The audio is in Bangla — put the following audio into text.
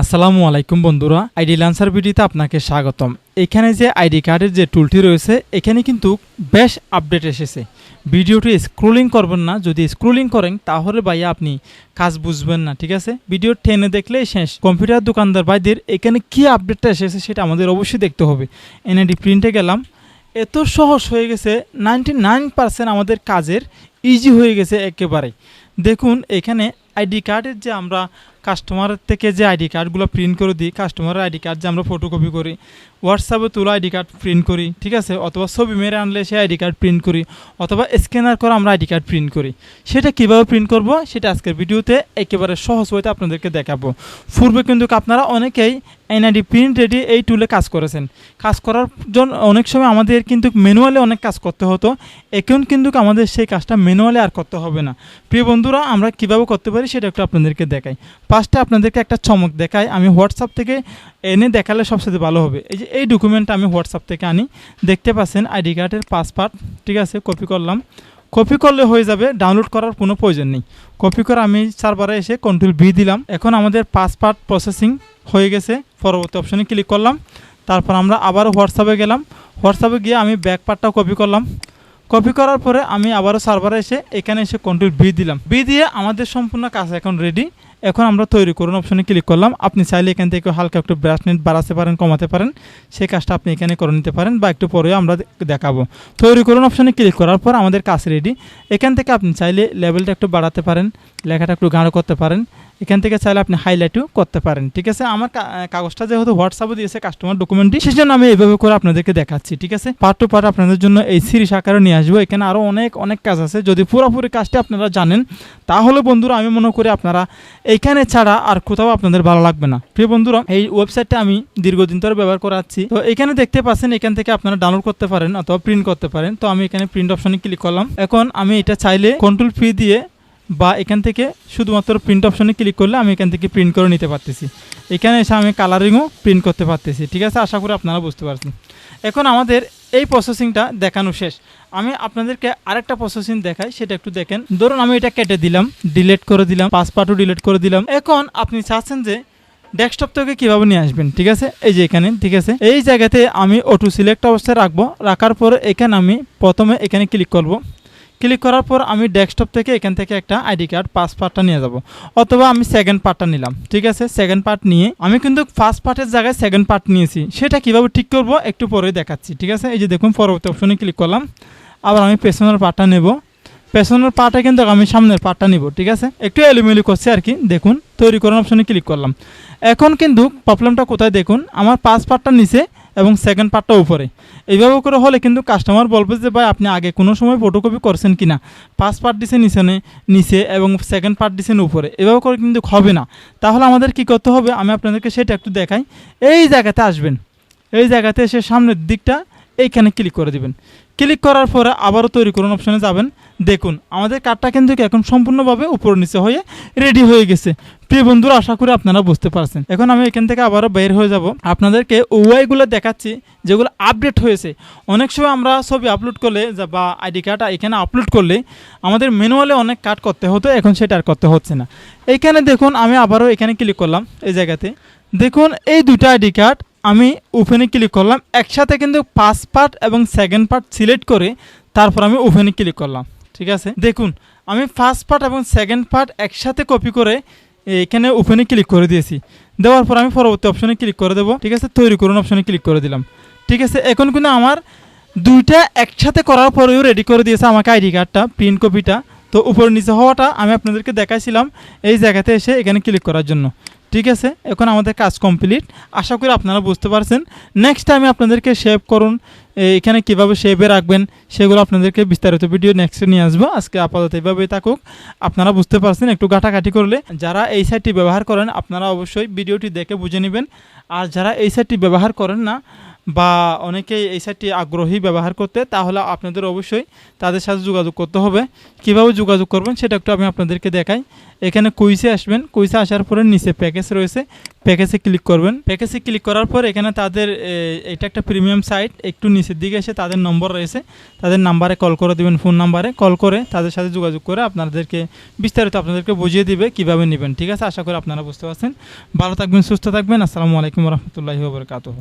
আসসালামু আলাইকুম বন্ধুরা, আইডি লান্সার ভিডিওতে আপনাকে স্বাগতম। এখানে যে আইডি কার্ডের যে টুলটি রয়েছে এখানে কিন্তু বেশ আপডেট এসেছে। ভিডিওটি স্ক্রোলিং করবেন না, যদি স্ক্রোলিং করেন তাহলে ভাইয়া আপনি কাজ বুঝবেন না, ঠিক আছে? ভিডিও টেনে দেখলেই শেষ। কম্পিউটার দোকানদার ভাইদের এখানে কি আপডেটটা এসেছে সেটা আমাদের অবশ্যই দেখতে হবে। এনআইডি প্রিন্টে গেলাম, এত সহজ হয়ে গেছে, 99% আমাদের কাজের ইজি হয়ে গেছে একেবারে। দেখুন এখানে আইডি কার্ডের যে আমরা কাস্টমারের থেকে যে আইডি কার্ডগুলো প্রিন্ট করে দিই, কাস্টমারের আইডি কার্ড যে আমরা ফটোকপি করি, হোয়াটসঅ্যাপে তোলা আইডি কার্ড প্রিন্ট করি, ঠিক আছে? অথবা ছবি মেরে আনলে সেই আইডি কার্ড প্রিন্ট করি, অথবা স্ক্যানার করে আমরা আইডি কার্ড প্রিন্ট করি। সেটা কীভাবে প্রিন্ট করব সেটা আজকের ভিডিওতে একেবারে সহজ হইতে আপনাদেরকে দেখাবো। পূর্বে কিন্তু আপনারা অনেকেই এনআইডি প্রিন্ট রেডি এই টুলে কাজ করেছেন। কাজ করার জন্য অনেক সময় আমাদের কিন্তু ম্যানুয়ালি অনেক কাজ করতে হতো, এখন কিন্তু আমাদের সেই কাজটা ম্যানুয়ালি আর করতে হবে না। প্রিয় বন্ধুরা, আমরা কীভাবে করতে পারি সেটা একটু আপনাদেরকে দেখাই। ফার্স্টে আপনাদেরকে একটা চমক দেখাই, আমি হোয়াটসঅ্যাপ থেকে এনে দেখালে সবচেয়ে ভালো হবে। এই যে এই ডকুমেন্টটা আমি হোয়াটসঅ্যাপ থেকে আনি, দেখতে পাচ্ছেন আইডি কার্ডের পাসপার্ট, ঠিক আছে? কপি করলাম, কপি করলে হয়ে যাবে, ডাউনলোড করার কোনো প্রয়োজন নেই। কপি করে আমি সার্ভারে এসে Ctrl+V দিলাম। এখন আমাদের পাসপার্ট প্রসেসিং হয়ে গেছে। পরবর্তী অপশনে ক্লিক করলাম, তারপর আমরা আবারও হোয়াটসঅ্যাপে গেলাম। হোয়াটসঅ্যাপে গিয়ে আমি ব্যাক পার্টটাও কপি করলাম। কপি করার পরে আমি আবারও সার্ভারে এসে এখানে এসে Ctrl+V দিলাম। ভি দিয়ে আমাদের সম্পূর্ণ কাজ এখন রেডি। এখন আমরা তৈরি করুন অপশনে ক্লিক করলাম। আপনি চাইলে এখান থেকে হালকা একটু ব্রাশনেট বাড়াতে পারেন, কমাতে পারেন, সেই কাজটা আপনি এখানে করে নিতে পারেন, বা একটু পরেও আমরা দেখাবো। তৈরি করুন অপশনে ক্লিক করার পর আমাদের কাজ রেডি। এখান থেকে আপনি চাইলে লেভেলটা একটু বাড়াতে পারেন, লেখাটা একটু গাঢ় করতে পারেন, এখান থেকে চাইলে আপনি হাইলাইটও করতে পারেন, ঠিক আছে? আমার কাগজটা যেহেতু হোয়াটসঅ্যাপে দিয়েছে কাস্টমার ডকুমেন্টটি, সেই জন্য আমি এইভাবে করে আপনাদেরকে দেখাচ্ছি, ঠিক আছে? পার্ট টু পার্ট আপনাদের জন্য এই সিরিজ আকারে নিয়ে আসবো। এখানে আরও অনেক কাজ আছে। যদি পুরোপুরি কাজটি আপনারা জানেন তাহলে বন্ধুরা আমি মনে করি আপনারা এইখানে ছাড়া আর কোথাও আপনাদের ভালো লাগবে না। প্রিয় বন্ধুরা, এই ওয়েবসাইটটা আমি দীর্ঘদিন ধরে ব্যবহার করে আসছি। তো এখানে দেখতে পাচ্ছেন, এখান থেকে আপনারা ডাউনলোড করতে পারেন অথবা প্রিন্ট করতে পারেন। তো আমি এখানে প্রিন্ট অপশনে ক্লিক করলাম। এখন আমি এটা চাইলে Ctrl+P দিয়ে বা এখান থেকে শুধুমাত্র প্রিন্ট অপশনে ক্লিক করলে আমি এখান থেকে প্রিন্ট করে নিতে পারতেছি। এখানে এসে আমি কালারিংও প্রিন্ট করতে পারতেছি, ঠিক আছে? আশা করি আপনারা বুঝতে পারছেন। এখন আমাদের এই প্রসেসিংটা দেখানো শেষ। আমি আপনাদেরকে আরেকটা প্রসেসিং দেখাই, সেটা একটু দেখেন। ধরুন আমি এটা কেটে দিলাম, ডিলিট করে দিলাম, পাসপার্টও ডিলিট করে দিলাম। এখন আপনি চাচ্ছেন যে ডেস্কটপ থেকে কীভাবে নিয়ে আসবেন, ঠিক আছে? এই যে এখানে, ঠিক আছে? এই জায়গাতে আমি অটো সিলেক্ট অবস্থায় রাখবো। রাখার পরে এখানে আমি প্রথমে এখানে ক্লিক করব। ক্লিক করার পর আমি ডেস্কটপ থেকে এখান থেকে একটা আইডি কার্ড পাসপার্টটা নিয়ে যাব, অথবা আমি সেকেন্ড পার্টটা নিলাম, ঠিক আছে? সেকেন্ড পার্ট নিয়ে আমি কিন্তু ফার্স্ট পার্টের জায়গায় সেকেন্ড পার্ট নিয়েছি। সেটা কীভাবে ঠিক করব একটু পরে দেখাচ্ছি, ঠিক আছে? এই যে দেখুন, পরবর্তী অপশনে ক্লিক করলাম। আবার আমি পেছনের পার্টটা নেব। পেছনের পার্টে কিন্তু আমি সামনের পার্টটা নিব, ঠিক আছে? একটু এলোমেলো করছে আর কি। দেখুন, তৈরি করার অপশনে ক্লিক করলাম। এখন কিন্তু প্রবলেমটা কোথায় দেখুন, আমার ফার্স্ট পার্টটা নিচে এবং সেকেন্ড পার্টটা উপরে। এইভাবে করে হলে কিন্তু কাস্টমার বলবে যে ভাই আপনি আগে কোনো সময় ফটোকপি করছেন কি না, ফার্স্ট পার্ট দিছে নিচে এবং সেকেন্ড পার্ট দিছেন উপরে। এভাবে করে কিন্তু হবে না। তাহলে আমাদের কি করতে হবে আমি আপনাদেরকে সেটা একটু দেখাই। এই জায়গাতে আসবেন, এই জায়গাতে এসে সামনের দিকটা এইখানে ক্লিক করে দিবেন। ক্লিক করার পরে আবারও তৈরি করুন অপশনে যাবেন। দেখুন আমাদের কার্ডটা কিন্তু এখন সম্পূর্ণভাবে উপর নিচে হয়ে রেডি হয়ে গেছে। প্রিয় বন্ধুরা, আশা করি আপনারা বুঝতে পারছেন। এখন আমি এখান থেকে আবারও বের হয়ে যাব। আপনাদেরকে ওয়াইগুলো দেখাচ্ছি যেগুলো আপডেট হয়েছে। অনেক সময় আমরা ছবি আপলোড করলে বা আইডি কার্ড এখানে আপলোড করলে আমাদের ম্যানুয়ালি অনেক কাট করতে হতো, এখন সেটা আর করতে হচ্ছে না। এইখানে দেখুন আমি আবারও এখানে ক্লিক করলাম। এই জায়গাতে দেখুন এই দুটো আইডি কার্ড আমি ওপেনে ক্লিক করলাম। একসাথে কিন্তু ফার্স্ট পার্ট এবং সেকেন্ড পার্ট সিলেক্ট করে তারপর আমি ওপেনে ক্লিক করলাম, ঠিক আছে? দেখুন আমি ফার্স্ট পার্ট এবং সেকেন্ড পার্ট একসাথে কপি করে এখানে ওপেনে ক্লিক করে দিয়েছি। দেওয়ার পর আমি পরবর্তী অপশনে ক্লিক করে দেবো, ঠিক আছে? তৈরি করুন অপশনে ক্লিক করে দিলাম, ঠিক আছে? এখন কিন্তু আমার দুইটা একসাথে করার পরেও রেডি করে দিয়েছে আমাকে আইডি কার্ডটা, প্রিন্ট কপিটা। তো উপর নিচে হওয়াটা আমি আপনাদেরকে দেখাইছিলাম এই জায়গাতে এসে এখানে ক্লিক করার জন্য, ঠিক আছে? এখন আমাদের কাজ কমপ্লিট। আশা করি আপনারা বুঝতে পারছেন। নেক্সট আমি আপনাদেরকে সেভ করুন এখানে কীভাবে সেভে রাখবেন সেগুলো আপনাদেরকে বিস্তারিত ভিডিও নেক্সটে নিয়ে আসবো। আজকে আপাতত এইভাবেই থাকুক। আপনারা বুঝতে পারছেন, একটু ঘাটাঘাটি করলে যারা এই সাইটটি ব্যবহার করেন আপনারা অবশ্যই ভিডিওটি দেখে বুঝে নেবেন। আর যারা এই সাইটটি ব্যবহার করেন না বা অনেকেই এই সাইটটি আগ্রহী ব্যবহার করতে, তাহলে আপনাদের অবশ্যই তাদের সাথে যোগাযোগ করতে হবে। কীভাবে যোগাযোগ করবেন সেটা একটু আমি আপনাদেরকে দেখাই। এখানে কুইজে আসবেন। কুইজে আসার পরে নিচে প্যাকেজ প্যাকেজ রয়েছে, প্যাকেজে ক্লিক করবেন। প্যাকেজে ক্লিক করার পর এখানে তাদের এটা একটা প্রিমিয়াম সাইট, একটু নিচের দিকে এসে তাদের নম্বর রয়েছে, তাদের নাম্বারে কল করে দেবেন, ফোন নাম্বারে কল করে তাদের সাথে যোগাযোগ করে আপনাদেরকে বিস্তারিত আপনাদেরকে বুঝিয়ে দিবে কীভাবে নেবেন। ঠিক আছে, আশা করি আপনারা বুঝতে পারছেন। ভালো থাকবেন, সুস্থ থাকবেন। আসসালামু আলাইকুম রহমতুল্লাহি ওয়া বারাকাতুহু।